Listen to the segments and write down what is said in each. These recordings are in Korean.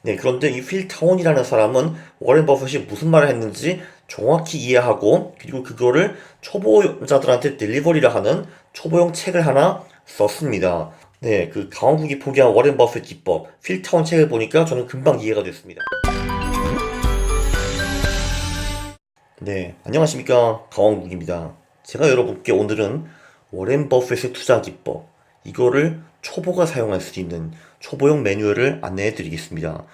네, 그런데 이 필 타운이라는 사람은 워렌 버핏이 무슨 말을 했는지 정확히 이해하고, 그리고 그거를 초보자들한테 딜리버리를 하는 초보용 책을 하나 썼습니다. 네, 그 강원국이 포기한 워렌 버핏 기법, 필 타운 책을 보니까 저는 금방 이해가 됐습니다. 네, 안녕하십니까. 강원국입니다. 제가 여러분께 오늘은 워렌 버핏의 투자 기법, 이거를 초보가 사용할 수 있는 초보용 매뉴얼을 안내해 드리겠습니다.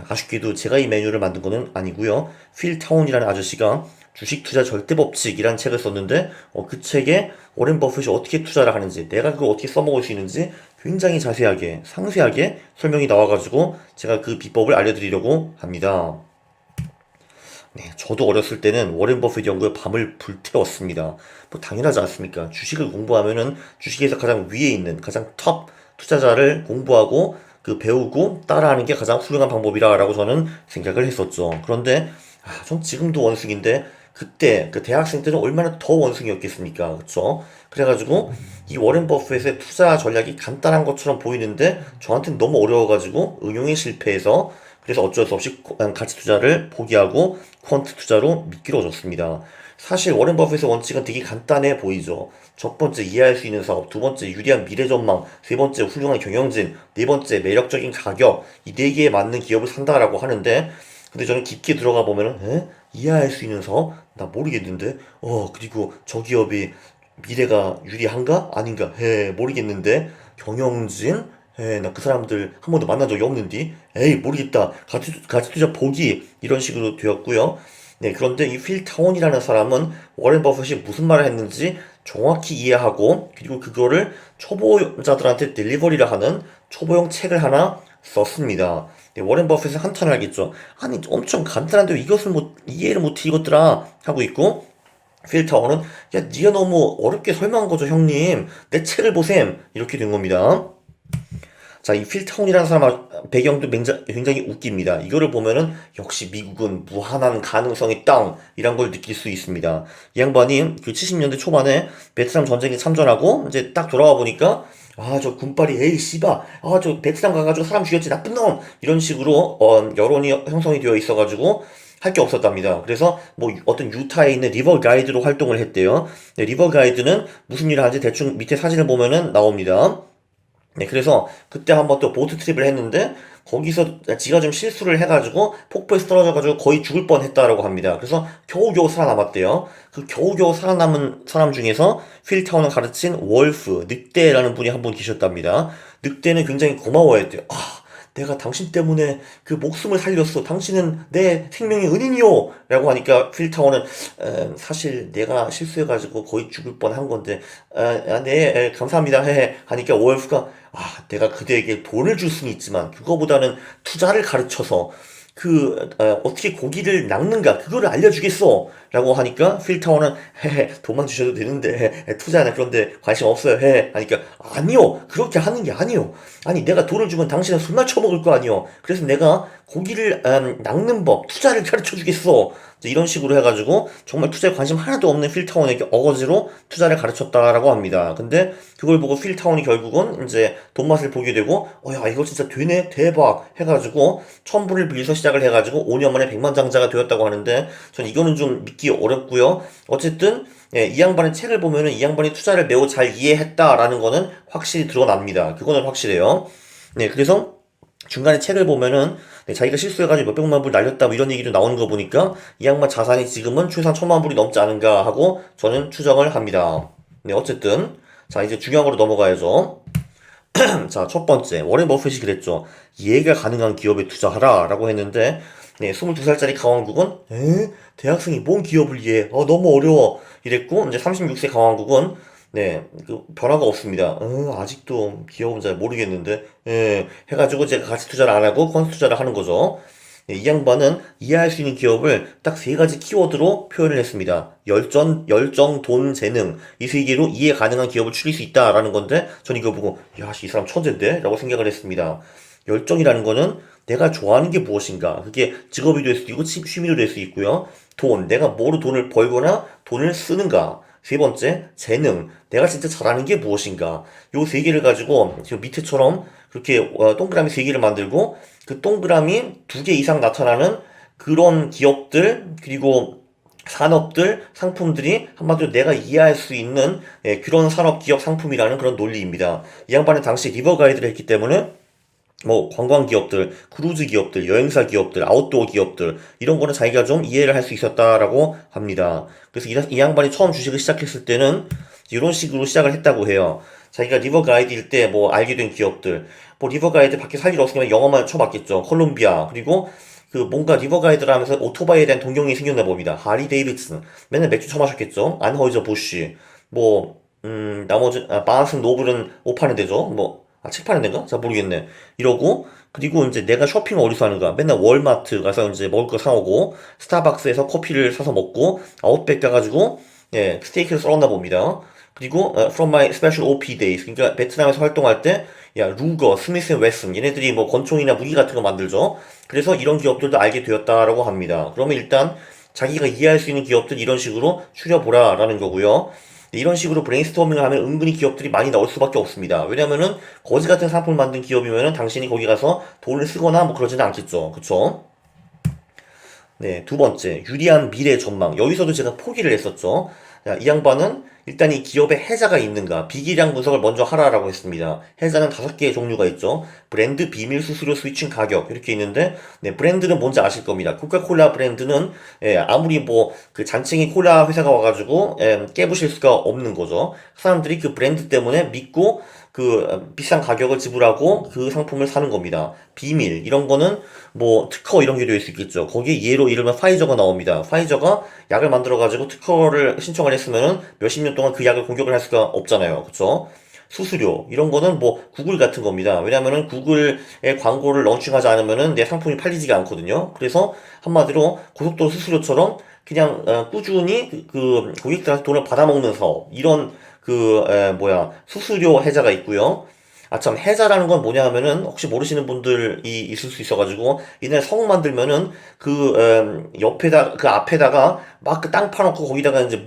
아쉽게도 제가 이 매뉴얼을 만든 거는 아니고요. 필 타운이라는 아저씨가 주식 투자 절대 법칙이라는 책을 썼는데, 그 책에 워렌 버핏이 어떻게 투자를 하는지, 내가 그걸 어떻게 써먹을 수 있는지 굉장히 자세하게, 상세하게 설명이 나와가지고 제가 그 비법을 알려드리려고 합니다. 네, 저도 어렸을 때는 워렌 버핏 연구에 밤을 불태웠습니다. 뭐 당연하지 않습니까? 주식을 공부하면은 주식에서 가장 위에 있는 가장 톱 투자자를 공부하고 그 배우고 따라하는 게 가장 훌륭한 방법이라고 저는 생각을 했었죠. 그런데 전 지금도 원숭인데 그때 그 대학생 때는 얼마나 더 원숭이였겠습니까? 그쵸? 그래가지고 이 워렌 버핏의 투자 전략이 간단한 것처럼 보이는데 저한테는 너무 어려워가지고 응용에 실패해서, 그래서 어쩔 수 없이 가치 투자를 포기하고 퀀트 투자로 미끼러졌습니다. 사실 워렌 버핏의 원칙은 되게 간단해 보이죠. 첫 번째 이해할 수 있는 사업, 두 번째 유리한 미래 전망, 세 번째 훌륭한 경영진, 네 번째 매력적인 가격, 이 네 개에 맞는 기업을 산다라고 하는데, 근데 저는 깊게 들어가 보면은 이해할 수 있는 사업? 나 모르겠는데. 그리고 저 기업이 미래가 유리한가? 아닌가? 모르겠는데. 경영진? 나 그 사람들 한 번도 만난 적이 없는데. 에이, 모르겠다. 가치 투자 포기. 이런 식으로 되었고요. 네, 그런데 이 필 타운이라는 사람은 워렌 버핏이 무슨 말을 했는지 정확히 이해하고, 그리고 그거를 초보자들한테 딜리버리를 하는 초보용 책을 하나 썼습니다. 네, 워렌 버핏은 한탄을 하겠죠. 아니, 엄청 간단한데 이것을 못 이해를 못해 이것들아 하고 있고, 필 타워는 야, 니가 너무 어렵게 설명한 거죠, 형님. 내 책을 보셈. 이렇게 된 겁니다. 자, 이 필타운이라는 사람 배경도 굉장히 웃깁니다. 이거를 보면은 역시 미국은 무한한 가능성이 땅 이란 걸 느낄 수 있습니다. 이 양반이 그 70년대 초반에 베트남 전쟁에 참전하고 이제 딱 돌아와 보니까 저 군빨이 에이 씨바 저 베트남 가가지고 사람 죽였지 나쁜 놈 이런 식으로 여론이 형성이 되어 있어가지고 할 게 없었답니다. 그래서 뭐 어떤 유타에 있는 리버 가이드로 활동을 했대요. 네, 리버 가이드는 무슨 일을 하는지 대충 밑에 사진을 보면은 나옵니다. 네, 그래서 그때 한번 또 보트 트립을 했는데 거기서 지가 좀 실수를 해가지고 폭포에서 떨어져가지고 거의 죽을 뻔했다라고 합니다. 그래서 겨우겨우 살아남았대요. 그 겨우겨우 살아남은 사람 중에서 필타운을 가르친 월프, 늑대라는 분이 한 분 계셨답니다. 늑대는 굉장히 고마워했대요. 내가 당신 때문에 그 목숨을 살렸어. 당신은 내 생명의 은인이요. 라고 하니까 필타워는 사실 내가 실수해가지고 거의 죽을 뻔한 건데 네, 감사합니다. 하니까 월프가 내가 그대에게 돈을 줄 수는 있지만 그거보다는 투자를 가르쳐서 어떻게 고기를 낚는가 그거를 알려주겠어 라고 하니까 필타워는 돈만 주셔도 되는데 투자나 그런데 관심 없어요 하니까 아니요 그렇게 하는 게 아니요. 아니 내가 돈을 주면 당신은 술만 처먹을 거 아니요. 그래서 내가 고기를 낚는 법 투자를 가르쳐 주겠어. 이런 식으로 해가지고 정말 투자에 관심 하나도 없는 필타운에게 어거지로 투자를 가르쳤다라고 합니다. 근데 그걸 보고 필타운이 결국은 이제 돈맛을 보게 되고 야 이거 진짜 되네 대박 해가지고 천불을 빌려서 시작을 해가지고 5년 만에 백만장자가 되었다고 하는데 전 이거는 좀 믿기 어렵고요. 어쨌든 이 양반의 책을 보면은 이 양반이 투자를 매우 잘 이해했다라는 거는 확실히 드러납니다. 그거는 확실해요. 네, 그래서 중간에 책을 보면은 자기가 실수해가지고 몇백만 불 날렸다 뭐 이런 얘기도 나오는 거 보니까 이 양반 자산이 지금은 최소한 천만 불이 넘지 않은가 하고 저는 추정을 합니다. 네, 어쨌든 자 이제 중요한 거로 넘어가야죠. 자, 첫 번째 워렌 버핏이 그랬죠. 이해가 가능한 기업에 투자하라 라고 했는데 네, 22살짜리 강원국은 대학생이 뭔 기업을 이해해? 너무 어려워 이랬고 이제 36세 강원국은 네, 그 변화가 없습니다. 아직도 기업은 잘 모르겠는데 해가지고 제가 가치 투자를 안 하고 펀드 투자를 하는 거죠. 네, 이 양반은 이해할 수 있는 기업을 딱 세 가지 키워드로 표현을 했습니다. 열정, 돈, 재능. 이 세 개로 이해 가능한 기업을 추릴 수 있다라는 건데, 전 이거 보고, 야, 이 사람 천재인데? 라고 생각을 했습니다. 열정이라는 거는 내가 좋아하는 게 무엇인가. 그게 직업이 될 수도 있고, 취미로 될 수 있고요. 돈, 내가 뭐로 돈을 벌거나 돈을 쓰는가. 세 번째, 재능. 내가 진짜 잘하는 게 무엇인가. 요 세 개를 가지고, 지금 밑에처럼 그렇게 동그라미 3개를 만들고 그 동그라미 2개 이상 나타나는 그런 기업들 그리고 산업들, 상품들이 한마디로 내가 이해할 수 있는 그런 산업, 기업, 상품이라는 그런 논리입니다. 이 양반은 당시 리버 가이드를 했기 때문에 뭐 관광 기업들, 크루즈 기업들, 여행사 기업들, 아웃도어 기업들 이런 거는 자기가 좀 이해를 할 수 있었다라고 합니다. 그래서 이 양반이 처음 주식을 시작했을 때는 이런 식으로 시작을 했다고 해요. 자기가 리버 가이드일 때 뭐 알게 된 기업들, 뭐 리버 가이드 밖에 살 일 없으면 영어만 쳐봤겠죠. 콜롬비아 그리고 그 뭔가 리버 가이드를 하면서 오토바이에 대한 동경이 생겼나 봅니다. 하리 데이비슨 맨날 맥주 처마셨겠죠. 안허이저 부시 뭐 나머지 바스 노블은 옷 파는 데죠. 뭐 책 파는 데인가? 잘 모르겠네. 이러고 그리고 이제 내가 쇼핑을 어디서 하는가? 맨날 월마트 가서 이제 먹을 거 사오고 스타벅스에서 커피를 사서 먹고 아웃백 가가지고 스테이크를 썰었나 봅니다. 그리고 from my special OP days 그러니까 베트남에서 활동할 때 야 루거, 스미스 앤 웨슨 얘네들이 뭐 권총이나 무기 같은 거 만들죠. 그래서 이런 기업들도 알게 되었다라고 합니다. 그러면 일단 자기가 이해할 수 있는 기업들 이런 식으로 추려보라라는 거고요. 이런 식으로 브레인스토밍을 하면 은근히 기업들이 많이 나올 수밖에 없습니다. 왜냐면은 거지 같은 상품을 만든 기업이면은 당신이 거기 가서 돈을 쓰거나 뭐 그러지는 않겠죠. 그쵸? 네, 두 번째, 유리한 미래 전망. 여기서도 제가 포기를 했었죠. 야, 이 양반은 일단 이 기업에 해자가 있는가, 비기량 분석을 먼저 하라라고 했습니다. 해자는 5개의 종류가 있죠. 브랜드, 비밀, 수수료, 스위칭, 가격 이렇게 있는데, 네, 브랜드는 뭔지 아실 겁니다. 코카콜라 브랜드는 아무리 뭐 그 잔챙이 콜라 회사가 와가지고 깨부실 수가 없는 거죠. 사람들이 그 브랜드 때문에 믿고 그 비싼 가격을 지불하고 그 상품을 사는 겁니다. 비밀 이런 거는 뭐 특허 이런 게 될 수 있겠죠. 거기에 예로 이르면 파이저가 나옵니다. 파이저가 약을 만들어 가지고 특허를 신청을 했으면은 몇십 년 동안 그 약을 공격을 할 수가 없잖아요. 그쵸? 수수료 이런 거는 뭐 구글 같은 겁니다. 왜냐면은 구글의 광고를 런칭하지 않으면은 내 상품이 팔리지가 않거든요. 그래서 한마디로 고속도로 수수료처럼 그냥 꾸준히 그 고객들한테 돈을 받아먹는 사업 이런 수수료 해자가 있고요. 아, 참, 해자라는 건 뭐냐 하면은, 혹시 모르시는 분들이 있을 수 있어가지고, 옛날에 성 만들면은, 그 앞에다가, 막 그 땅 파놓고, 거기다가 이제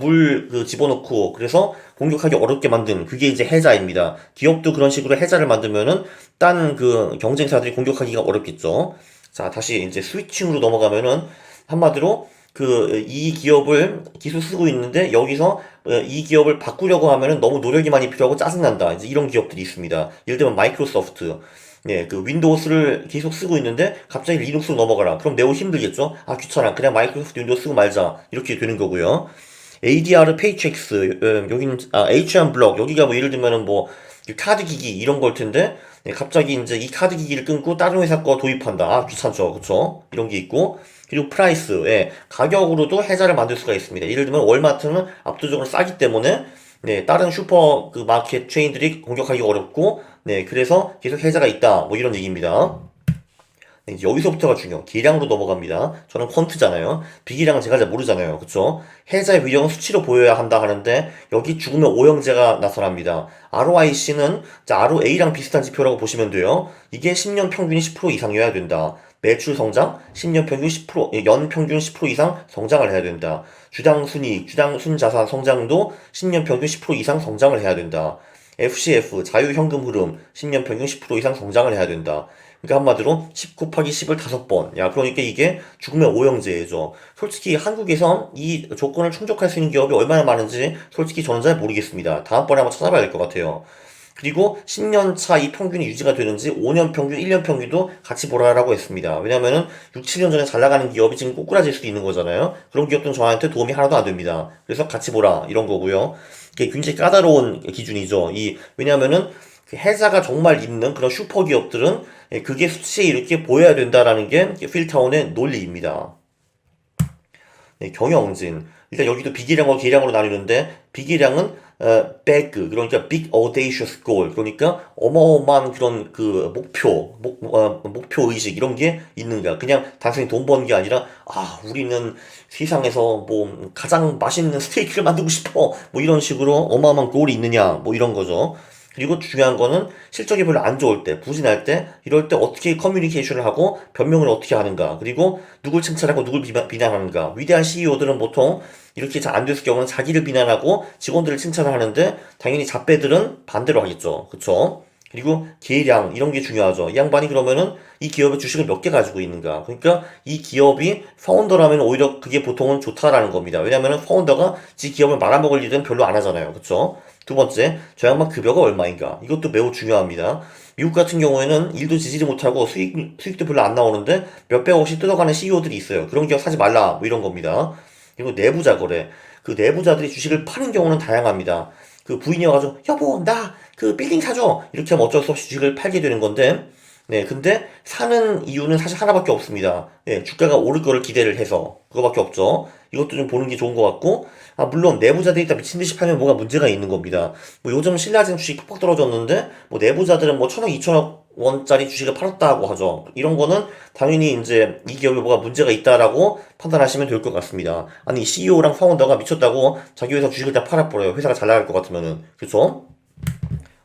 집어넣고, 그래서 공격하기 어렵게 만든, 그게 이제 해자입니다. 기업도 그런 식으로 해자를 만들면은, 딴 그 경쟁사들이 공격하기가 어렵겠죠. 자, 다시 이제 스위칭으로 넘어가면은, 한마디로, 이 기업을 기술 쓰고 있는데 여기서 이 기업을 바꾸려고 하면은 너무 노력이 많이 필요하고 짜증난다. 이제 이런 기업들이 있습니다. 예를 들면 마이크로소프트. 네, 그 윈도우스를 계속 쓰고 있는데 갑자기 리눅스로 넘어가라. 그럼 매우 힘들겠죠? 아, 귀찮아. 그냥 마이크로소프트 윈도우 쓰고 말자. 이렇게 되는 거고요. ADR 페이첵스, 여기는, HR 블럭, 여기가 뭐 예를 들면은 뭐, 카드 기기, 이런 걸 텐데, 네, 갑자기 이제 이 카드 기기를 끊고 다른 회사 거 도입한다. 아, 귀찮죠. 그쵸? 이런 게 있고, 그리고 프라이스, 가격으로도 해자를 만들 수가 있습니다. 예를 들면 월마트는 압도적으로 싸기 때문에, 네, 다른 슈퍼 그 마켓 체인들이 공격하기 어렵고, 네, 그래서 계속 해자가 있다. 뭐 이런 얘기입니다. 네, 이제 여기서부터가 중요. 기량으로 넘어갑니다. 저는 퀀트잖아요. 비기량은 제가 잘 모르잖아요. 그쵸? 해자의 위력은 수치로 보여야 한다 하는데 여기 죽으면 오형제가 나타납니다. ROIC는 ROA랑 비슷한 지표라고 보시면 돼요. 이게 10년 평균이 10% 이상이어야 된다. 매출 성장 10년 평균 10%, 연 평균 10% 이상 성장을 해야 된다. 주당 순이익, 주당 순자산 성장도 10년 평균 10% 이상 성장을 해야 된다. FCF, 자유현금 흐름 10년 평균 10% 이상 성장을 해야 된다. 그러니까 한마디로 10 곱하기 10을 5번. 야, 그러니까 이게 죽으면 오형제죠. 솔직히 한국에선 이 조건을 충족할 수 있는 기업이 얼마나 많은지 솔직히 저는 잘 모르겠습니다. 다음번에 한번 찾아봐야 될 것 같아요. 그리고 10년 차 이 평균이 유지가 되는지 5년 평균, 1년 평균도 같이 보라라고 했습니다. 왜냐면은 6, 7년 전에 잘 나가는 기업이 지금 꼬꾸라질 수도 있는 거잖아요. 그런 기업들은 저한테 도움이 하나도 안 됩니다. 그래서 같이 보라 이런 거고요. 이게 굉장히 까다로운 기준이죠. 왜냐면은 그 해자가 정말 있는 그런 슈퍼 기업들은 그게 수치에 이렇게 보여야 된다라는 게 필타운의 논리입니다. 네, 경영진. 일단 여기도 비기량과 기량으로 나뉘는데 비기량은 big 그러니까 big audacious goal 그러니까 어마어마한 그런 그 목표 의식 이런 게 있는가 그냥 단순히 돈 버는 게 아니라 아 우리는 세상에서 뭐 가장 맛있는 스테이크를 만들고 싶어 뭐 이런 식으로 어마어마한 골이 있느냐 뭐 이런 거죠. 그리고 중요한 거는 실적이 별로 안 좋을 때, 부진할 때, 이럴 때 어떻게 커뮤니케이션을 하고 변명을 어떻게 하는가. 그리고 누굴 칭찬하고 누굴 비난하는가. 위대한 CEO들은 보통 이렇게 잘 안 됐을 경우는 자기를 비난하고 직원들을 칭찬을 하는데 당연히 잡배들은 반대로 하겠죠. 그쵸? 그리고 계량 이런 게 중요하죠. 이 양반이 그러면은 이 기업의 주식을 몇 개 가지고 있는가. 그러니까 이 기업이 파운더라면 오히려 그게 보통은 좋다라는 겁니다. 왜냐면은 파운더가 지 기업을 말아먹을 일은 별로 안 하잖아요. 그쵸? 두 번째, 저 양반 급여가 얼마인가. 이것도 매우 중요합니다. 미국 같은 경우에는 일도 지지를 못하고 수익도 별로 안 나오는데 몇백억씩 뜯어가는 CEO들이 있어요. 그런 기업 사지 말라. 뭐 이런 겁니다. 그리고 내부자 거래. 그 내부자들이 주식을 파는 경우는 다양합니다. 그 부인이 와가지고 여보 나 그 빌딩 사줘 이렇게 하면 어쩔 수 없이 주식을 팔게 되는 건데 네 근데 사는 이유는 사실 하나밖에 없습니다. 네, 주가가 오를 거를 기대를 해서 그거밖에 없죠. 이것도 좀 보는 게 좋은 것 같고 아 물론 내부자들이 다 미친듯이 팔면 뭐가 문제가 있는 겁니다. 뭐 요즘 신라젠 주식 팍팍 떨어졌는데 뭐 내부자들은 뭐 천억 이천억 원짜리 주식을 팔았다고 하죠. 이런 거는 당연히 이제 이 기업에 뭐가 문제가 있다라고 판단하시면 될 것 같습니다. 아니 CEO랑 파운더가 미쳤다고 자기 회사 주식을 다 팔아버려요. 회사가 잘 나갈 것 같으면은 그렇죠?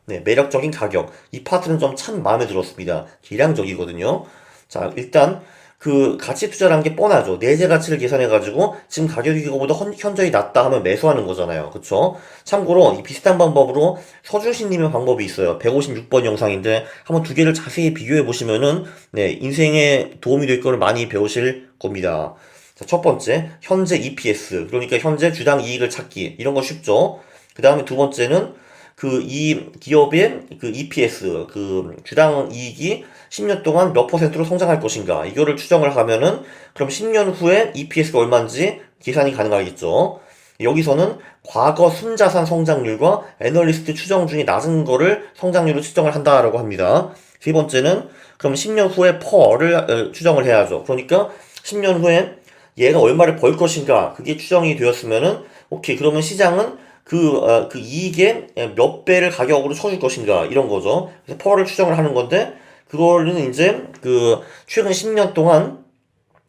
네, 매력적인 가격. 이 파트는 좀 참 마음에 들었습니다. 계량적이거든요. 자, 일단 그 가치 투자라는 게 뻔하죠. 내재 가치를 계산해가지고 지금 가격이 이거보다 현저히 낮다 하면 매수하는 거잖아요. 그쵸? 참고로 이 비슷한 방법으로 서준신님의 방법이 있어요. 156번 영상인데 한번 두 개를 자세히 비교해 보시면은 네, 인생에 도움이 될 거를 많이 배우실 겁니다. 자, 첫 번째, 현재 EPS. 그러니까 현재 주당 이익을 찾기. 이런 거 쉽죠? 그 다음에 두 번째는 그 이 기업의 그 EPS 그 주당 이익이 10년 동안 몇 퍼센트로 성장할 것인가 이거를 추정을 하면은 그럼 10년 후에 EPS가 얼마인지 계산이 가능하겠죠. 여기서는 과거 순자산 성장률과 애널리스트 추정 중에 낮은 거를 성장률로 추정을 한다라고 합니다. 세 번째는 그럼 10년 후에 퍼를 추정을 해야죠. 그러니까 10년 후에 얘가 얼마를 벌 것인가 그게 추정이 되었으면은 오케이 그러면 시장은 그 이익의 몇 배를 가격으로 쳐줄 것인가 이런 거죠. 그래서 퍼를 추정을 하는 건데 그거는 이제 그 최근 10년 동안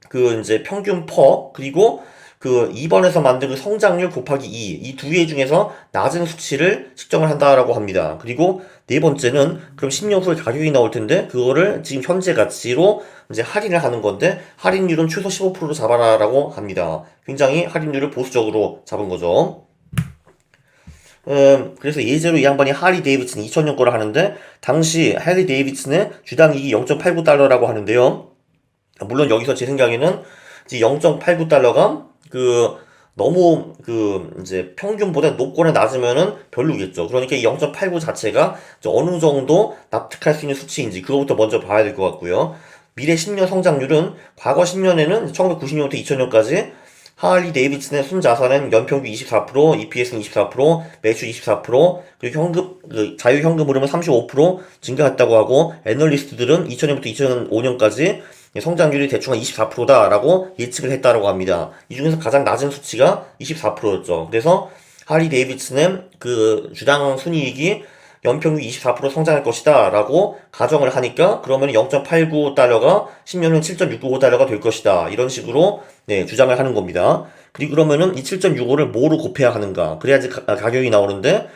그 이제 평균 퍼 그리고 그 2번에서 만든 그 성장률 곱하기 2 이 두 개 중에서 낮은 수치를 측정을 한다라고 합니다. 그리고 네 번째는 그럼 10년 후에 가격이 나올 텐데 그거를 지금 현재 가치로 이제 할인을 하는 건데 할인율은 최소 15%로 잡아라라고 합니다. 굉장히 할인율을 보수적으로 잡은 거죠. 그래서 예제로 이 양반이 하리 데이비슨 2000년 거를 하는데 당시 할리 데이비슨의 주당 이익이 0.89달러라고 하는데요. 물론 여기서 제 생각에는 0.89달러가 그 너무 그 이제 평균보다 높거나 낮으면은 별로겠죠. 그러니까 이 0.89 자체가 어느 정도 납득할 수 있는 수치인지 그거부터 먼저 봐야 될 것 같고요. 미래 10년 성장률은 과거 10년에는 1990년부터 2000년까지 하리 데이비슨의 순자산은 연평균 24%, EPS는 24%, 매출 24%, 그리고 자유 현금 흐름은 35% 증가했다고 하고 애널리스트들은 2000년부터 2005년까지 성장률이 대충 한 24%다라고 예측을 했다라고 합니다. 이 중에서 가장 낮은 수치가 24%였죠. 그래서 하리 데이비슨의 그 주당 순이익이 연평균 24% 성장할 것이다 라고 가정을 하니까 그러면 0.89달러가 10년 후 7.695달러가 될 것이다 이런 식으로 네, 주장을 하는 겁니다. 그리고 그러면은 이 7.65를 뭐로 곱해야 하는가 그래야지 가격이 나오는데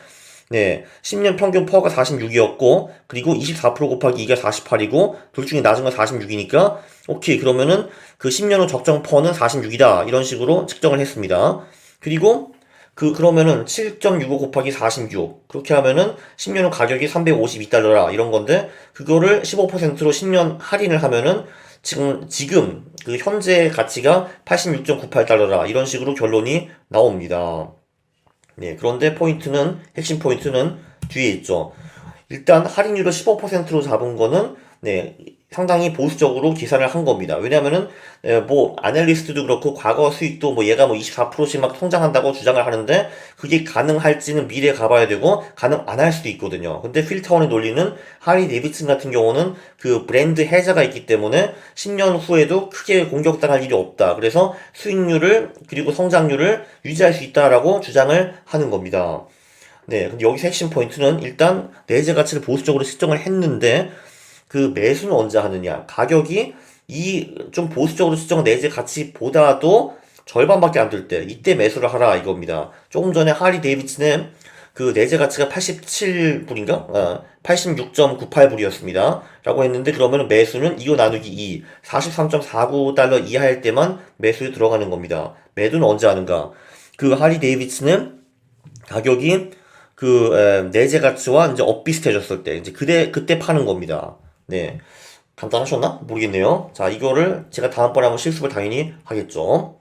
네, 10년 평균 퍼가 46이었고 그리고 24% 곱하기 2가 48이고 둘 중에 낮은 건 46이니까 오케이 그러면은 그 10년 후 적정 퍼는 46이다 이런 식으로 측정을 했습니다. 그리고 그러면은 7.65 곱하기 46 그렇게 하면은 10년 후 가격이 352달러라 이런 건데 그거를 15%로 10년 할인을 하면은 지금 그 현재 가치가 86.98달러라 이런 식으로 결론이 나옵니다. 네, 그런데 핵심 포인트는 뒤에 있죠. 일단 할인율을 15%로 잡은 거는 네, 상당히 보수적으로 계산을 한 겁니다. 왜냐면은 뭐 아날리스트도 그렇고 과거 수익도 뭐 얘가 뭐 24%씩 막 성장한다고 주장을 하는데 그게 가능할지는 미래에 가봐야 되고 가능 안 할 수도 있거든요. 근데 필타원의 논리는 하리 데이비슨 같은 경우는 그 브랜드 해자가 있기 때문에 10년 후에도 크게 공격당할 일이 없다. 그래서 수익률을 그리고 성장률을 유지할 수 있다라고 주장을 하는 겁니다. 네, 근데 여기서 핵심 포인트는 일단 내재 가치를 보수적으로 측정을 했는데 그 매수는 언제 하느냐? 가격이 이 좀 보수적으로 측정한 내재 가치보다도 절반밖에 안 될 때 이때 매수를 하라 이겁니다. 조금 전에 하리 데이비슨의 그 내재 가치가 87불인가? 86.98불이었습니다. 라고 했는데 그러면 매수는 이거 나누기 2, 43.49달러 이하일 때만 매수에 들어가는 겁니다. 매도는 언제 하는가? 그 하리 데이비슨은 가격이 내재 가치와 이제 엇비슷해졌을 때, 이제 그때 파는 겁니다. 네. 간단하셨나? 모르겠네요. 자, 이거를 제가 다음번에 한번 실습을 당연히 하겠죠.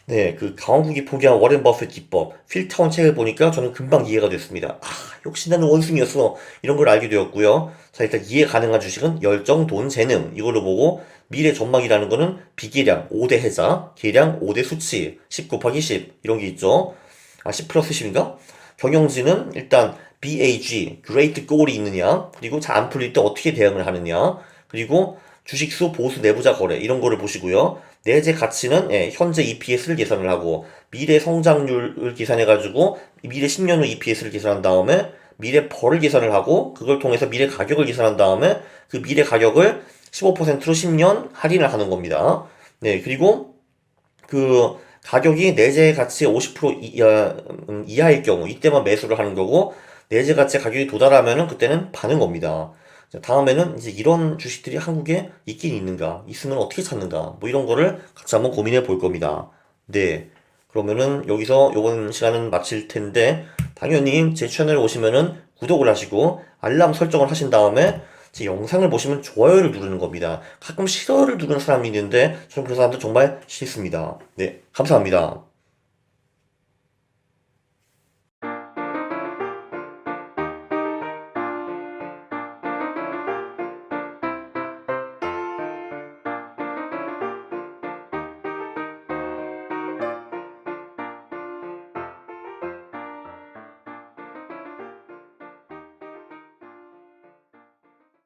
네, 그 강원국이 포기한 워렌 버핏 기법, 필타운 책을 보니까 저는 금방 이해가 됐습니다. 아, 역시 나는 원숭이였어. 이런 걸 알게 되었고요. 자, 일단 이해 가능한 주식은 열정, 돈, 재능. 이걸로 보고 미래 전망이라는 거는 비계량, 5대 해자, 계량, 5대 수치, 10 곱하기 10 이런 게 있죠. 아, 10 플러스 10인가? 경영지는 일단 BAG, Great Goal이 있느냐, 그리고 잘 안 풀릴 때 어떻게 대응을 하느냐, 그리고 주식수, 보수, 내부자 거래 이런 거를 보시고요. 내재 가치는 현재 EPS를 계산을 하고 미래 성장률을 계산해가지고 미래 10년 후 EPS를 계산한 다음에 미래 벌을 계산을 하고 그걸 통해서 미래 가격을 계산한 다음에 그 미래 가격을 15%로 10년 할인을 하는 겁니다. 네, 그리고 그 가격이 내재 가치의 50% 이하일 경우 이때만 매수를 하는 거고 내재 가치 가격이 도달하면은 그때는 파는 겁니다. 자, 다음에는 이제 이런 주식들이 한국에 있긴 있는가, 있으면 어떻게 찾는가, 뭐 이런 거를 같이 한번 고민해 볼 겁니다. 네. 그러면은 여기서 이번 시간은 마칠 텐데 당연히 제 채널에 오시면은 구독을 하시고 알람 설정을 하신 다음에 제 영상을 보시면 좋아요를 누르는 겁니다. 가끔 싫어를 누르는 사람이 있는데 저는 그 사람도 정말 싫습니다. 네, 감사합니다.